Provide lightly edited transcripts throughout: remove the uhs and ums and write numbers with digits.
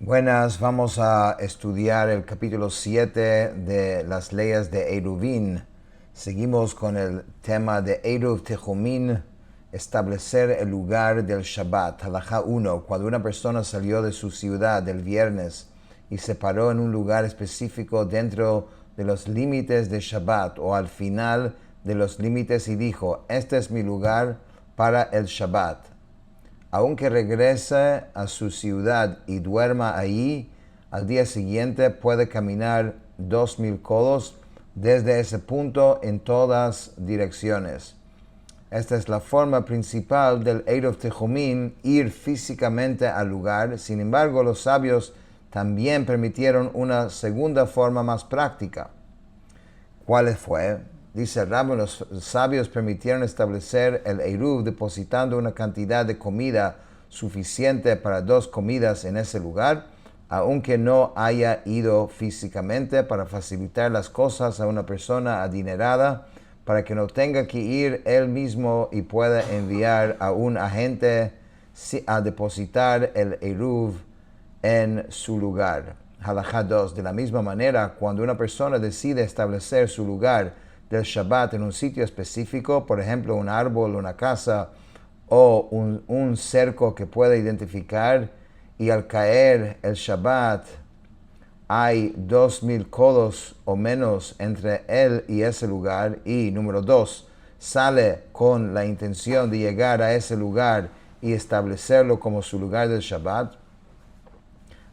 Buenas, vamos a estudiar el capítulo 7 de las leyes de Eruvin. Seguimos con el tema de Eruv Tejumin, establecer el lugar del Shabbat. Halajá 1. Cuando una persona salió de su ciudad el viernes y se paró en un lugar específico dentro de los límites de Shabbat o al final de los límites y dijo, este es mi lugar para el Shabbat. Aunque regrese a su ciudad y duerma allí, al día siguiente puede caminar 2000 codos desde ese punto en todas direcciones. Esta es la forma principal del Eruv Tejumin, ir físicamente al lugar. Sin embargo, los sabios también permitieron una segunda forma más práctica. ¿Cuál fue? Dice el Rambam, los sabios permitieron establecer el Eruv depositando una cantidad de comida suficiente para 2 comidas en ese lugar, aunque no haya ido físicamente, para facilitar las cosas a una persona adinerada, para que no tenga que ir él mismo y pueda enviar a un agente a depositar el Eruv en su lugar. Halajá 2. De la misma manera, cuando una persona decide establecer su lugar del Shabbat en un sitio específico, por ejemplo, un árbol, una casa o un cerco que pueda identificar, y al caer el Shabbat hay 2000 codos o menos entre él y ese lugar, y número 2, sale con la intención de llegar a ese lugar y establecerlo como su lugar del Shabbat,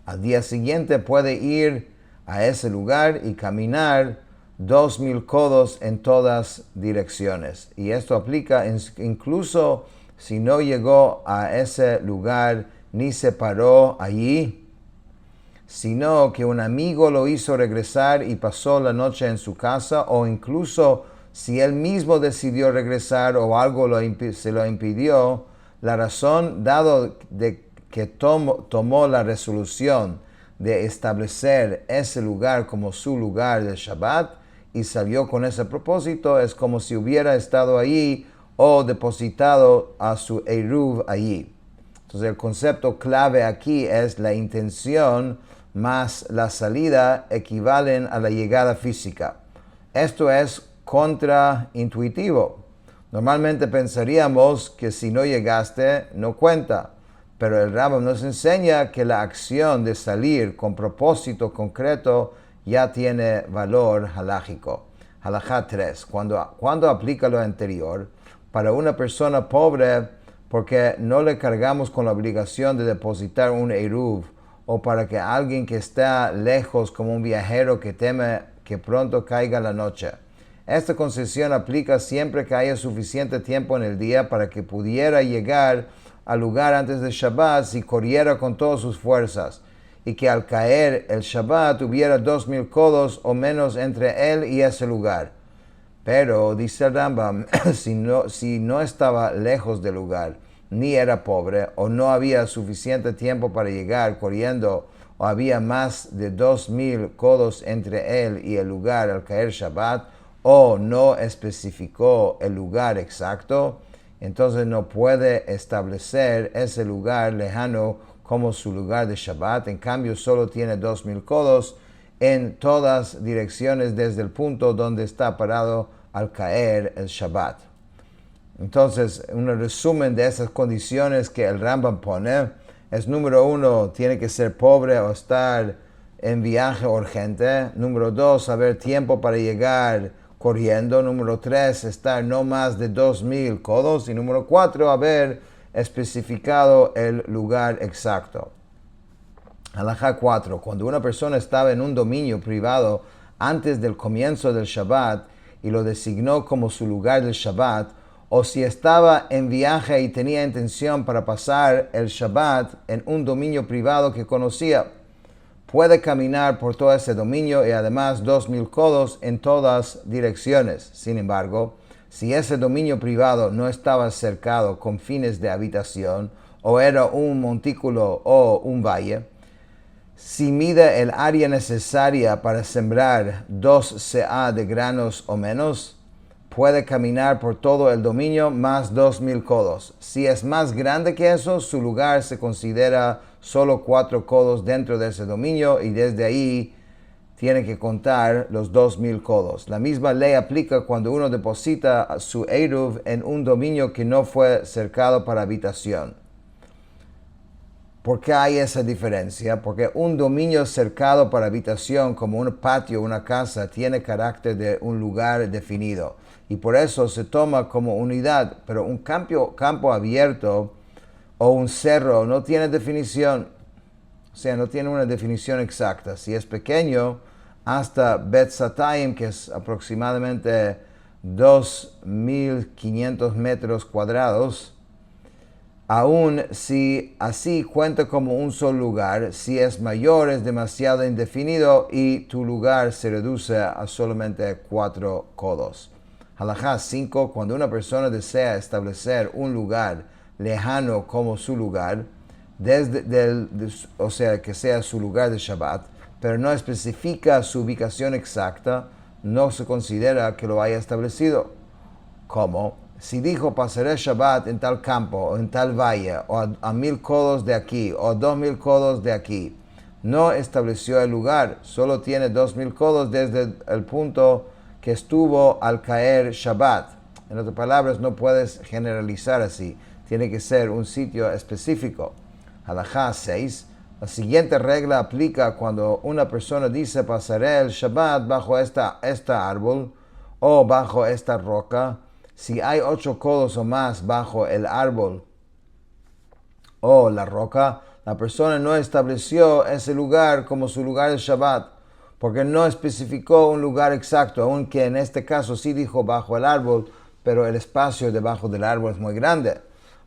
al día siguiente puede ir a ese lugar y caminar 2000 codos en todas direcciones. Y esto aplica incluso si no llegó a ese lugar ni se paró allí, sino que un amigo lo hizo regresar y pasó la noche en su casa, o incluso si él mismo decidió regresar o algo se lo impidió. La razón, dado que tomó la resolución de establecer ese lugar como su lugar del Shabbat y salió con ese propósito, es como si hubiera estado allí o depositado a su Eruv allí. Entonces el concepto clave aquí es la intención más la salida equivalen a la llegada física. Esto es contraintuitivo. Normalmente pensaríamos que si no llegaste, no cuenta. Pero el Rambam nos enseña que la acción de salir con propósito concreto ya tiene valor halájico. Halajá 3. Cuando aplica lo anterior, para una persona pobre, porque no le cargamos con la obligación de depositar un Eruv, o para que alguien que está lejos como un viajero que teme que pronto caiga la noche. Esta concesión aplica siempre que haya suficiente tiempo en el día para que pudiera llegar al lugar antes de Shabbat si corriera con todas sus fuerzas, y que al caer el Shabbat hubiera 2000 codos o menos entre él y ese lugar. Pero, dice el Rambam, si no estaba lejos del lugar, ni era pobre, o no había suficiente tiempo para llegar corriendo, o había más de 2000 codos entre él y el lugar al caer Shabbat, o no especificó el lugar exacto, entonces no puede establecer ese lugar lejano como su lugar de Shabbat. En cambio, solo tiene 2000 codos en todas direcciones desde el punto donde está parado al caer el Shabbat. Entonces, un resumen de esas condiciones que el Rambam pone es: número 1, tiene que ser pobre o estar en viaje urgente. Número 2, haber tiempo para llegar corriendo. Número 3, estar no más de 2000 codos. Y número 4, haber especificado el lugar exacto. Halajá 4. Cuando una persona estaba en un dominio privado antes del comienzo del Shabbat y lo designó como su lugar del Shabbat, o si estaba en viaje y tenía intención para pasar el Shabbat en un dominio privado que conocía, puede caminar por todo ese dominio y además 2000 codos en todas direcciones. Sin embargo, si ese dominio privado no estaba cercado con fines de habitación, o era un montículo o un valle, si mide el área necesaria para sembrar 2 se'á de granos o menos, puede caminar por todo el dominio más 2000 codos. Si es más grande que eso, su lugar se considera solo 4 codos dentro de ese dominio y desde ahí tiene que contar los 2,000 codos. La misma ley aplica cuando uno deposita su Eruv en un dominio que no fue cercado para habitación. ¿Por qué hay esa diferencia? Porque un dominio cercado para habitación, como un patio, una casa, tiene carácter de un lugar definido. Y por eso se toma como unidad. Pero un campo abierto o un cerro no tiene definición. O sea, no tiene una definición exacta. Si es pequeño, hasta Bet Satayim, que es aproximadamente 2,500 metros cuadrados, aún si así cuenta como un solo lugar, si es mayor es demasiado indefinido y tu lugar se reduce a solamente 4 codos. Halajá 5. Cuando una persona desea establecer un lugar lejano como su lugar, o sea, que sea su lugar de Shabbat, pero no especifica su ubicación exacta, no se considera que lo haya establecido. ¿Cómo? Si dijo, pasaré Shabbat en tal campo, o en tal valle, o a 1,000 codos de aquí, o 2,000 codos de aquí, no estableció el lugar, solo tiene 2,000 codos desde el punto que estuvo al caer Shabbat. En otras palabras, no puedes generalizar así, tiene que ser un sitio específico. Halajá 6. La siguiente regla aplica cuando una persona dice, pasaré el Shabbat bajo esta árbol, o bajo esta roca. Si hay 8 codos o más bajo el árbol o la roca, la persona no estableció ese lugar como su lugar de Shabbat, porque no especificó un lugar exacto, aunque en este caso sí dijo bajo el árbol, pero el espacio debajo del árbol es muy grande.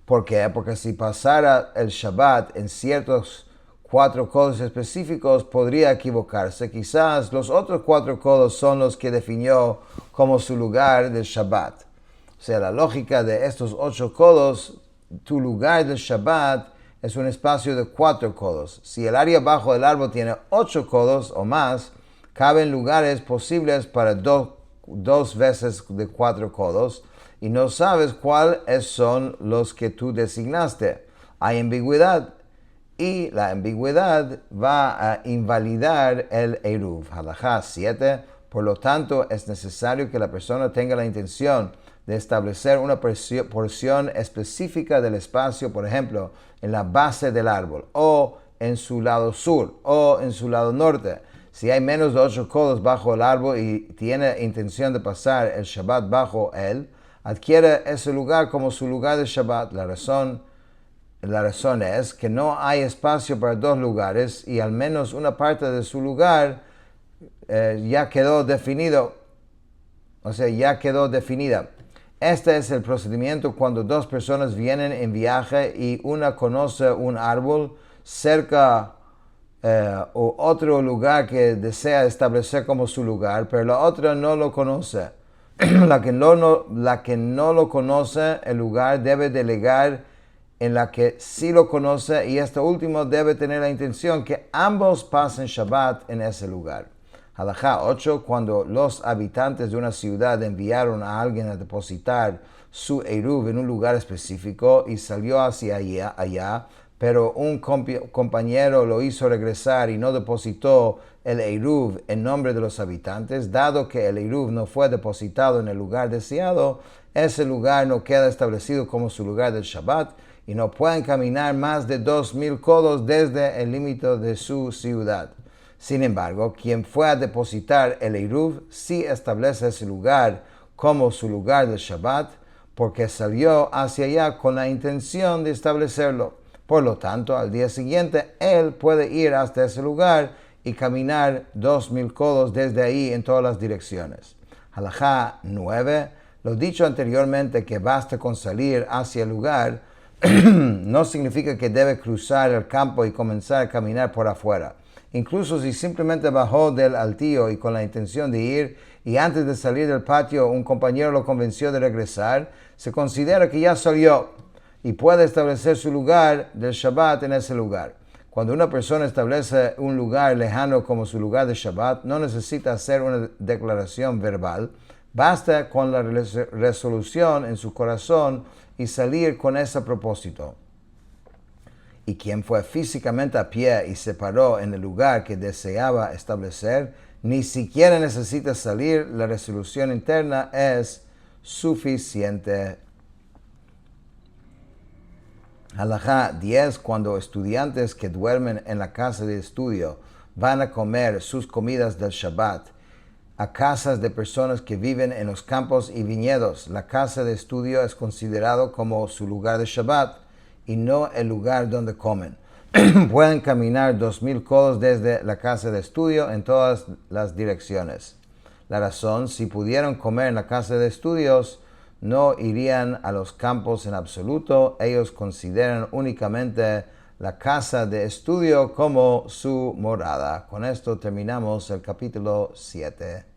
¿Por qué? Porque si pasara el Shabbat en ciertos 4 codos específicos, podría equivocarse. Quizás los otros 4 codos son los que definió como su lugar del Shabbat. O sea, la lógica de estos 8 codos, tu lugar del Shabbat es un espacio de 4 codos. Si el área bajo del árbol tiene 8 codos o más, caben lugares posibles para dos veces de 4 codos y no sabes cuáles son los que tú designaste. Hay ambigüedad y la ambigüedad va a invalidar el Eruv. Halajá 7. Por lo tanto, es necesario que la persona tenga la intención de establecer una porción específica del espacio, por ejemplo, en la base del árbol, o en su lado sur, o en su lado norte. Si hay menos de 8 codos bajo el árbol y tiene intención de pasar el Shabbat bajo él, adquiere ese lugar como su lugar de Shabbat. La razón es que no hay espacio para 2 lugares y al menos una parte de su lugar ya quedó definido, o sea, ya quedó definida. Este es el procedimiento cuando 2 personas vienen en viaje y una conoce un árbol cerca o otro lugar que desea establecer como su lugar, pero la otra no lo conoce. La que no lo conoce, el lugar debe delegar en la que sí lo conoce y este último debe tener la intención que ambos pasen Shabbat en ese lugar. Halajá 8. Cuando los habitantes de una ciudad enviaron a alguien a depositar su Eruv en un lugar específico y salió hacia allá, pero un compañero lo hizo regresar y no depositó el Eruv en nombre de los habitantes, dado que el Eruv no fue depositado en el lugar deseado, ese lugar no queda establecido como su lugar del Shabbat y no pueden caminar más de 2,000 codos desde el límite de su ciudad. Sin embargo, quien fue a depositar el Eruv sí establece ese lugar como su lugar del Shabbat, porque salió hacia allá con la intención de establecerlo. Por lo tanto, al día siguiente, él puede ir hasta ese lugar y caminar 2,000 codos desde ahí en todas las direcciones. Halajá 9. Lo dicho anteriormente que basta con salir hacia el lugar no significa que debe cruzar el campo y comenzar a caminar por afuera. Incluso si simplemente bajó del altillo y con la intención de ir y antes de salir del patio un compañero lo convenció de regresar, se considera que ya salió y puede establecer su lugar del Shabbat en ese lugar. Cuando una persona establece un lugar lejano como su lugar de Shabbat, no necesita hacer una declaración verbal, basta con la resolución en su corazón y salir con ese propósito. Y quien fue físicamente a pie y se paró en el lugar que deseaba establecer, ni siquiera necesita salir. La resolución interna es suficiente. Halajá 10. Cuando estudiantes que duermen en la casa de estudio van a comer sus comidas del Shabbat a casas de personas que viven en los campos y viñedos, la casa de estudio es considerado como su lugar de Shabbat y no el lugar donde comen. Pueden caminar 2000 codos desde la casa de estudio en todas las direcciones. La razón, si pudieran comer en la casa de estudios, no irían a los campos en absoluto. Ellos consideran únicamente la casa de estudio como su morada. Con esto terminamos el capítulo 7.